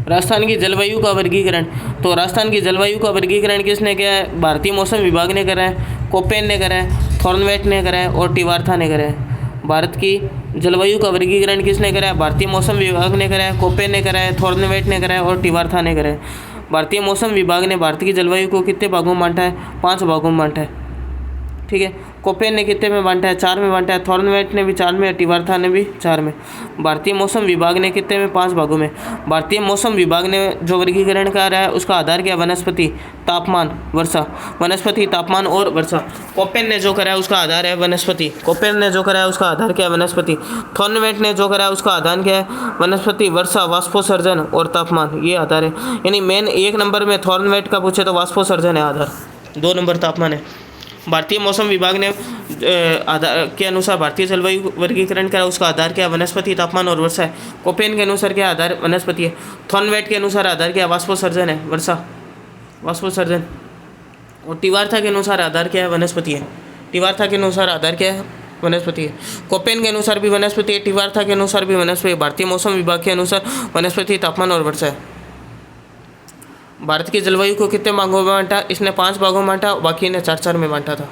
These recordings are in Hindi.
राजस्थान की जलवायु का वर्गीकरण। तो राजस्थान की जलवायु का वर्गीकरण किसने किया है? भारतीय मौसम विभाग ने करा है, कोपेन ने करा है, थॉर्नवेट ने करा है और टिवार्था ने करा है। भारत की जलवायु का वर्गीकरण किसने करा है? भारतीय मौसम विभाग ने करा है, कोपेन ने करा है, थॉर्नवेट ने करा है और टिवार्था ने करा है। भारतीय मौसम विभाग ने भारत की जलवायु को कितने भागों में बांटा है? 5 भागों में बांटा है। ठीक है, कोपेन ने कितने में बांटा है? 4 में बांटा है। थॉर्नवेट ने भी 4 में, टिवार्था ने भी 4 में। भारतीय मौसम विभाग ने कितने में? 5 भागों में। भारतीय मौसम विभाग ने जो वर्गीकरण करा है उसका आधार क्या? वनस्पति, तापमान, वर्षा। वनस्पति, तापमान और वर्षा। कोपेन ने जो करा है उसका आधार है वनस्पति। कोपेन ने जो करा है उसका आधार क्या है? वनस्पति। थॉर्नवेट ने जो करा है उसका आधार क्या है? वनस्पति, वर्षा, वाष्पोत्सर्जन और तापमान, ये आधार है। यानी मेन 1 नंबर में थॉर्नवेट का पूछे तो वाष्पोत्सर्जन है आधार, 2 नंबर तापमान है। भारतीय मौसम विभाग ने आधार के अनुसार भारतीय जलवायु वर्गीकरण करा, उसका आधार क्या है? वनस्पति, तापमान और वर्षा है। कोपेन के अनुसार क्या आधार? वनस्पति है। थॉर्नवेट के अनुसार आधार क्या है? वाष्पोत्सर्जन है, वर्षा, वाष्पोत्सर्जन। और टिवार्था के अनुसार आधार क्या है? वनस्पति है। टिवार्था के अनुसार आधार क्या है? वनस्पति है। कोपेन के अनुसार भी वनस्पति है, टिवार्था के अनुसार भी वनस्पति है। भारतीय मौसम विभाग के अनुसार वनस्पति, तापमान और वर्षा है। भारत की जलवायु को कितने भागों में बांटा? इसने 5 भागों में बांटा, बाकी ने 4-4 में बांटा था।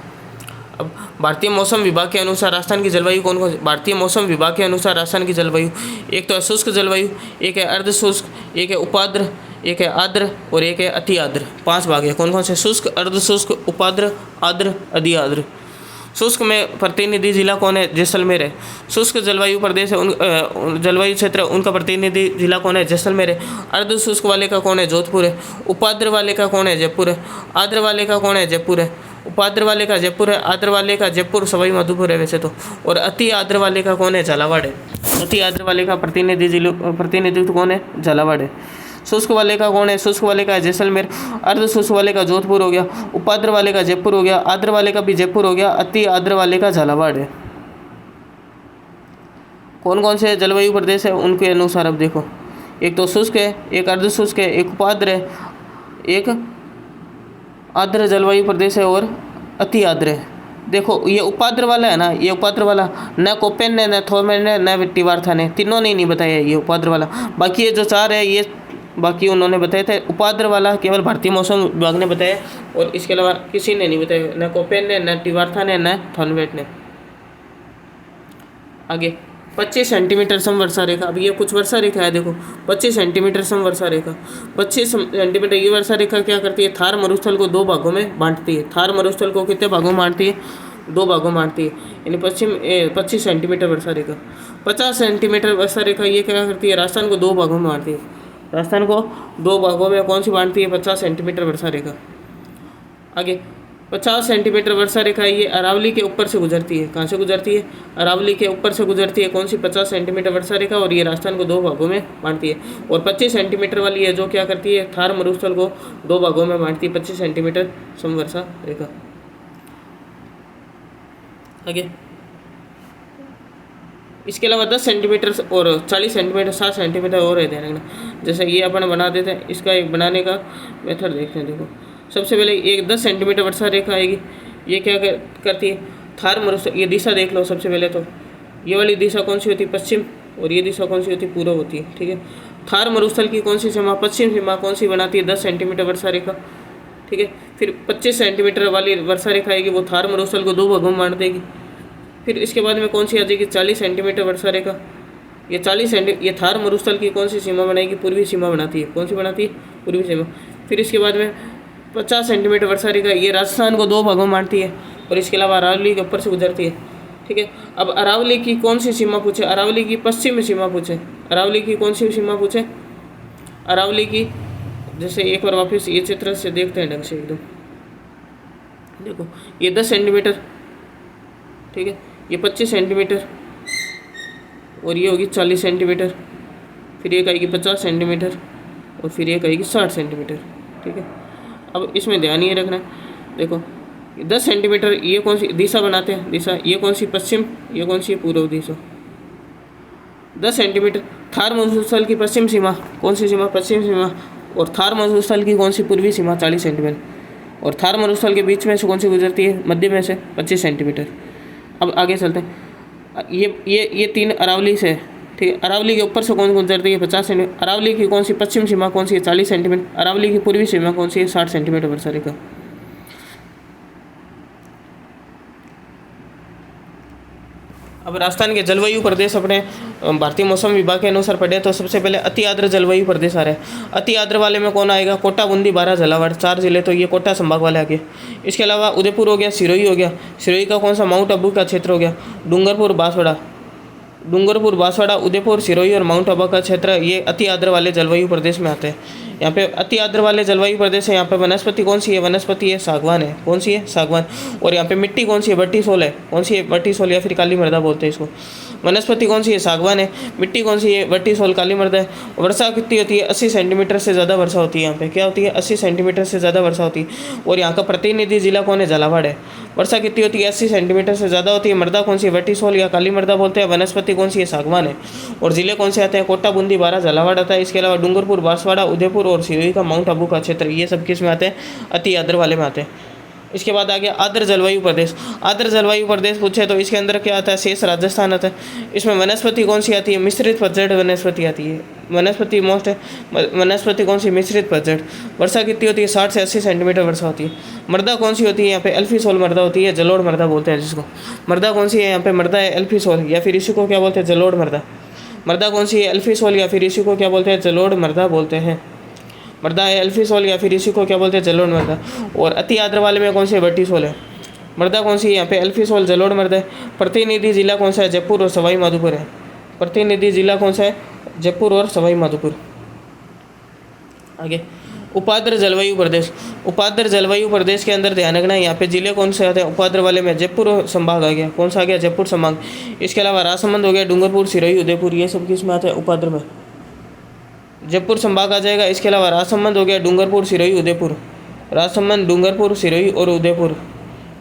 अब भारतीय मौसम विभाग के अनुसार राजस्थान की जलवायु कौन कौन? भारतीय मौसम विभाग के अनुसार राजस्थान की जलवायु, एक तो है शुष्क जलवायु, एक है अर्ध शुष्क, एक है उपाद्र, एक है आर्द्र और एक है अति आर्द्र। 5 भाग है। कौन कौन से? शुष्क, अर्ध शुष्क, उपाद्र, आर्द्र, अति आर्द्र। शुष्क में प्रतिनिधि जिला कौन है? जैसलमेर है। शुष्क जलवायु प्रदेश है, जलवायु क्षेत्र उनका प्रतिनिधि जिला कौन है? जैसलमेर है। अर्ध शुष्क वाले का कौन है? जोधपुर है। उपाद्र वाले का कौन है? जयपुर है। आर्द्र वाले का कौन है? जयपुर है। उपाद्र वाले का जयपुर है, आर्द्र वाले का जयपुर, सवाई माधोपुर है वैसे तो। और अति आर्द्र वाले का कौन है? झालावाड़ है। अति आर्द्र वाले का प्रतिनिधित्व कौन है? झालावाड़ है। शुष्क वाले का कौन है? शुष्क वाले का जैसलमेर। अर्ध शुष्क वाले का जोधपुर हो गया। उपाद्र वाले का जयपुर हो गया। आर्द्र वाले का भी जयपुर हो गया। अति आर्द्र वाले का झालावाड़ है। कौन कौन से जलवायु प्रदेश है उनके अनुसार अब देखो, एक तो शुष्क है, एक अर्ध शुष्क है, एक उपाद्र है, एक आर्द्र जलवायु प्रदेश है और अति आर्द्र है। देखो ये उपाद्र वाला है ना, ये उपाद्र वाला न कोपेन ने, न थॉर्नवेट ने, न टिवार्था ने, तीनों ने नहीं बताया ये उपाद्र वाला। बाकी ये जो 4 है ये बाकी उन्होंने बताए थे। उपाद्र वाला केवल भारतीय मौसम विभाग ने बताया और इसके अलावा किसी ने नहीं बताया, न कोपेन ने, न टिवार्था ने, न थॉर्नवेट ने। आगे 25 सेंटीमीटर समवर्षा रेखा। अब ये कुछ वर्षा रेखा है देखो, 25 सेंटीमीटर समवर्षा रेखा। 25 सेंटीमीटर ये वर्षा रेखा क्या करती है? थार मरुस्थल को 2 भागों में बांटती है। थार मरुस्थल को कितने भागों में बांटती है? 2 भागों में बांटती है। यानी 25 सेंटीमीटर वर्षा रेखा। 50 सेंटीमीटर वर्षा रेखा ये क्या करती है? राजस्थान को 2 भागों में बांटती है। राजस्थान को 2 भागों में कौन सी बांटती है? 50 सेंटीमीटर वर्षा रेखा। आगे 50 सेंटीमीटर वर्षा रेखा ये अरावली के ऊपर से गुजरती है। कहाँ से गुजरती है? अरावली के ऊपर से गुजरती है। कौन सी? 50 सेंटीमीटर वर्षा रेखा। और ये राजस्थान को 2 भागों में बांटती है। और 25 सेंटीमीटर वाली है जो क्या करती है? थार मरुस्थल को 2 भागों में बांटती है। 25 सेंटीमीटर समवर्षा रेखा। आगे इसके अलावा 10 सेंटीमीटर और 40 सेंटीमीटर, 60 सेंटीमीटर और है ध्यान रखना। जैसे ये अपन बना देते हैं, इसका एक बनाने का मेथड देखते हैं। देखो सबसे पहले एक 10 सेंटीमीटर वर्षा रेखा आएगी। ये क्या करती है? थार मरुस्थल, ये दिशा देख लो सबसे पहले तो। ये वाली दिशा कौन सी होती है? पश्चिम। और ये दिशा कौन सी होती है? पूर्व होती है। ठीक है, थार मरुस्थल की कौन सी सीमा? पश्चिम सीमा कौन सी बनाती है? 10 सेंटीमीटर वर्षा रेखा। ठीक है, फिर 25 सेंटीमीटर वाली वर्षा रेखा आएगी, वो थार मरुस्थल को 2 भागों में बांट देगी। फिर इसके बाद में कौन सी आ जाएगी? 40 सेंटीमीटर वर्षा रेखा। ये 40 ये थार मरुस्थल की कौन सी सीमा बनाएगी? पूर्वी सीमा बनाती है। कौन सी बनाती है? पूर्वी सीमा। फिर इसके बाद में 50 सेंटीमीटर वर्षा रेखा, ये राजस्थान को 2 भागों में बांटती है और इसके अलावा अरावली के ऊपर से गुजरती है। ठीक है, अब अरावली की कौन सी सीमा पूछे? अरावली की पश्चिमी सीमा पूछे। अरावली की कौन सी सीमा पूछे? अरावली की, जैसे एक बार वापस ये चित्र से देखते हैं ढंग से एकदम। देखो ये 10 सेंटीमीटर, ठीक है, ये 25 सेंटीमीटर और ये होगी 40 सेंटीमीटर। फिर एक आएगी 50 सेंटीमीटर और फिर एक आएगी 60 सेंटीमीटर। ठीक है, अब इसमें ध्यान ये रखना है। देखो 10 सेंटीमीटर ये कौन सी दिशा बनाते हैं? दिशा ये कौन सी? पश्चिम। ये कौन सी? पूर्व दिशा। 10 सेंटीमीटर थार मरुस्थल की पश्चिम सीमा कौन सी सीमा? पश्चिम सीमा। और थार मरुस्थल की कौन सी? पूर्वी सीमा 40 सेंटीमीटर। और थार मरुस्थल के बीच में से कौन सी गुजरती है? मध्य में से 25 सेंटीमीटर। अब आगे चलते हैं। ये 3 अरावली से, ठीक है। अरावली के ऊपर से कौन गुजरती है 50 सेंटीमीटर। अरावली की कौन सी पश्चिम सीमा कौन सी है 40 सेंटीमीटर। अरावली की पूर्वी सीमा कौन सी है 60 सेंटीमीटर वर्षा रेखा। अब राजस्थान के जलवायु प्रदेश अपने भारतीय मौसम विभाग के अनुसार पढ़े तो सबसे पहले अति आर्द्र जलवायु प्रदेश आ रहे हैं। अति आर्द्र वाले में कौन आएगा, कोटा, बूंदी, बारां, झालावाड़, 4 जिले, तो ये कोटा संभाग वाले आ गए। इसके अलावा उदयपुर हो गया, सिरोही हो गया, सिरोही का कौन सा माउंट आबू का क्षेत्र हो गया, डूंगरपुर, बांसवाड़ा, उदयपुर, सिरोही और माउंट आबू का क्षेत्र ये अति आर्द्र वाले जलवायु प्रदेश में आते हैं। यहाँ पे अति आर्द्र वाले जलवायु प्रदेश है। यहाँ पे वनस्पति कौन सी है, वनस्पति है सागवान है। कौन सी है, सागवान। और यहाँ पे मिट्टी कौन सी है, वर्टिसोल है। कौन सी है, वर्टिसोल या फिर काली मृदा बोलते हैं इसको। वनस्पति कौन सी है, सागवान है। मिट्टी कौन सी है, वर्टिसोल, काली मृदा है। वर्षा कितनी होती है, 80 सेंटीमीटर से ज़्यादा वर्षा होती है। यहाँ पे क्या होती है, 80 सेंटीमीटर से ज़्यादा वर्षा होती है। और यहाँ का प्रतिनिधि जिला कौन है, झालावाड़ है। वर्षा कितनी होती है, 80 सेंटीमीटर से ज़्यादा होती है। मृदा कौन सी है, वर्टिसोल या काली मृदा बोलते हैं। वनस्पति कौन सी है, सागवान है। और जिले कौन से आते हैं, कोटा, बूंदी, बारां, झालावाड़ आता है। इसके अलावा डूंगरपुर, बांसवाड़ा, उदयपुर और सिरोही का माउंट आबू का क्षेत्र ये सब किस में आते हैं, अति आर्द्र वाले में आते हैं। इसके बाद आ गया आर्द्र जलवायु प्रदेश। आर्द्र जलवायु प्रदेश पूछे तो इसके अंदर क्या आता है, शेष राजस्थान आता है। इसमें वनस्पति कौन सी आती है, मिश्रित पतझड़ वनस्पति आती है। वनस्पति मोस्ट है, वनस्पति कौन सी, मिश्रित पतझड़। वर्षा कितनी होती है, 60 से 80 सेंटीमीटर वर्षा होती है। मृदा कौन सी होती है, यहाँ पे एल्फीसोल मृदा होती है, जलोढ़ मृदा बोलते हैं जिसको। मृदा कौन सी है, यहाँ पे मृदा है एल्फीसोल या फिर इसी को क्या बोलते हैं, जलोढ़ मृदा। मृदा कौन सी है, एल्फीसोल या फिर इसी को क्या बोलते हैं, जलोढ़ मृदा बोलते हैं। मृदा है एल्फीसोल या फिर इसी को क्या बोलते हैं, जलोढ़ मृदा। और अति आर्द्र वाले में कौन सी है, वर्टिसोल है। मृदा कौन सी है, यहाँ पे एल्फीसोल, जलोढ़ मृदा है। प्रतिनिधि जिला कौन सा है, जयपुर और सवाई माधोपुर है। प्रतिनिधि जिला कौन सा है, जयपुर और सवाई माधोपुर। आगे उपाद्र जलवायु प्रदेश। उपाद्र जलवायु प्रदेश के अंदर ध्यान रखना है, यहाँ पे जिले कौन से आते हैं, उपाद्र वाले में जयपुर संभाग आ गया। कौन सा आ गया, जयपुर संभाग। इसके अलावा राजसमंद हो गया, डूंगरपुर, सिरोही, उदयपुर, ये सब किस में आते हैं, उपाद्र में। जयपुर संभाग आ जाएगा। इसके अलावा राजसमंद हो गया, डूंगरपुर, सिरोही, उदयपुर। राजसमंद, डूंगरपुर, सिरोही और उदयपुर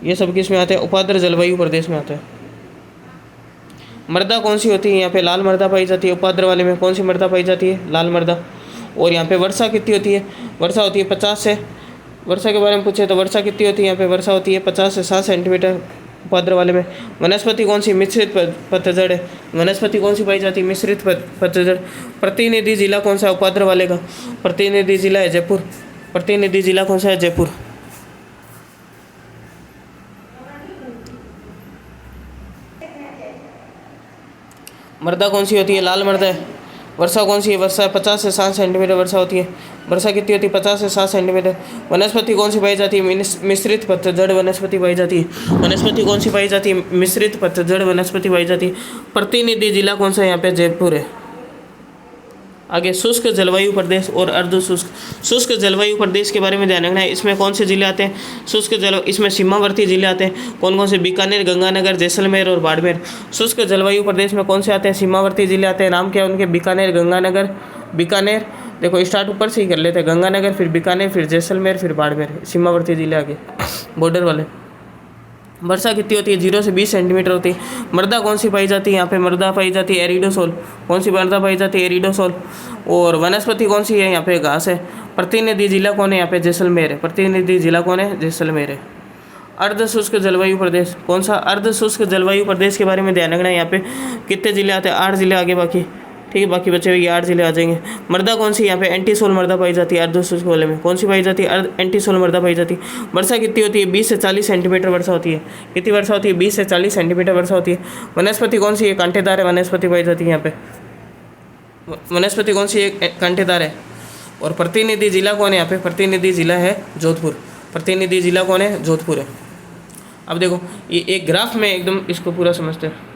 ये सब किस में आते हैं, उपाद्र जलवायु प्रदेश में आते हैं। मृदा कौन सी होती है, यहाँ पे लाल मृदा पाई जाती है। उपाद्र वाले में कौन सी मृदा पाई जाती है, लाल मृदा। और यहाँ पे वर्षा कितनी होती है, वर्षा होती है 50 से, वर्षा के बारे में पूछे तो वर्षा कितनी होती है, यहाँ पे वर्षा होती है 50 से 60 सेंटीमीटर उपाद्र वाले में। वनस्पति कौन सी, मिश्रित पतझड़ है। वनस्पति कौन सी पाई जाती है, मिश्रित पतझड़। प्रतिनिधि जिला कौन सा है, उपाद्र वाले का। प्रतिनिधि जिला है जयपुर। प्रतिनिधि जिला कौन सा है, जयपुर। मृदा कौन सी होती है, लाल मृदा है। वर्षा कौन सी है, वर्षा 50 से 60 सेंटीमीटर वर्षा होती है। वर्षा कितनी होती है, 50 से 60 सेंटीमीटर। वनस्पति कौन सी पाई जाती है, मिश्रित पतझड़ वनस्पति पाई जाती है। वनस्पति कौन सी पाई जाती है, मिश्रित पतझड़ वनस्पति पाई जाती है। प्रतिनिधि जिला कौन सा है, यहाँ पे जयपुर है। आगे शुष्क जलवायु प्रदेश और अर्ध शुष्क। शुष्क जलवायु प्रदेश के बारे में ध्यान रखना है। इसमें कौन से जिले आते हैं, शुष्क इसमें सीमावर्ती जिले आते हैं। कौन कौन से, बीकानेर, गंगानगर, जैसलमेर और बाड़मेर। शुष्क जलवायु प्रदेश में कौन से आते हैं, सीमावर्ती जिले आते हैं। नाम क्या है उनके, बीकानेर, गंगानगर। बीकानेर देखो स्टार्ट ऊपर से ही कर लेते हैं, गंगानगर, फिर बीकानेर, फिर जैसलमेर, फिर बाड़मेर, सीमावर्ती जिले आगे बॉर्डर वाले। वर्षा कितनी होती है, 0 से 20 सेंटीमीटर होती है। मृदा कौन सी पाई जाती है, यहाँ पे मृदा पाई जाती है एरिडोसोल। कौन सी मृदा पाई जाती है, एरिडोसोल। और वनस्पति कौन सी है, यहाँ पे घास है। प्रतिनिधि जिला कौन है, यहाँ पे जैसलमेर है। प्रतिनिधि जिला कौन है, जैसलमेर है। अर्ध शुष्क जलवायु प्रदेश कौन सा, अर्ध शुष्क जलवायु प्रदेश के बारे में ध्यान रखना है। यहाँ पे कितने जिले आते हैं, 8 जिले आगे बाकी, ठीक है, बाकी बचे हुए 8 जिले आ जाएंगे। मृदा कौन सी, यहाँ पे एंटीसोल मृदा पाई जाती है। अर्ध शुष्क वाले में कौन सी पाई जाती है, एंटीसोल मृदा पाई जाती है। वर्षा कितनी होती है, 20 से 40 सेंटीमीटर वर्षा होती है। कितनी वर्षा होती है, 20 से 40 सेंटीमीटर वर्षा होती है। वनस्पति कौन सी है, कांटेदार है वनस्पति पाई जाती है। यहाँ पे वनस्पति कौन सी है, कांटेदार है। और प्रतिनिधि जिला कौन है, यहाँ पे प्रतिनिधि जिला है जोधपुर। प्रतिनिधि जिला कौन है, जोधपुर है। अब देखो ये एक ग्राफ में एकदम इसको पूरा समझते हैं।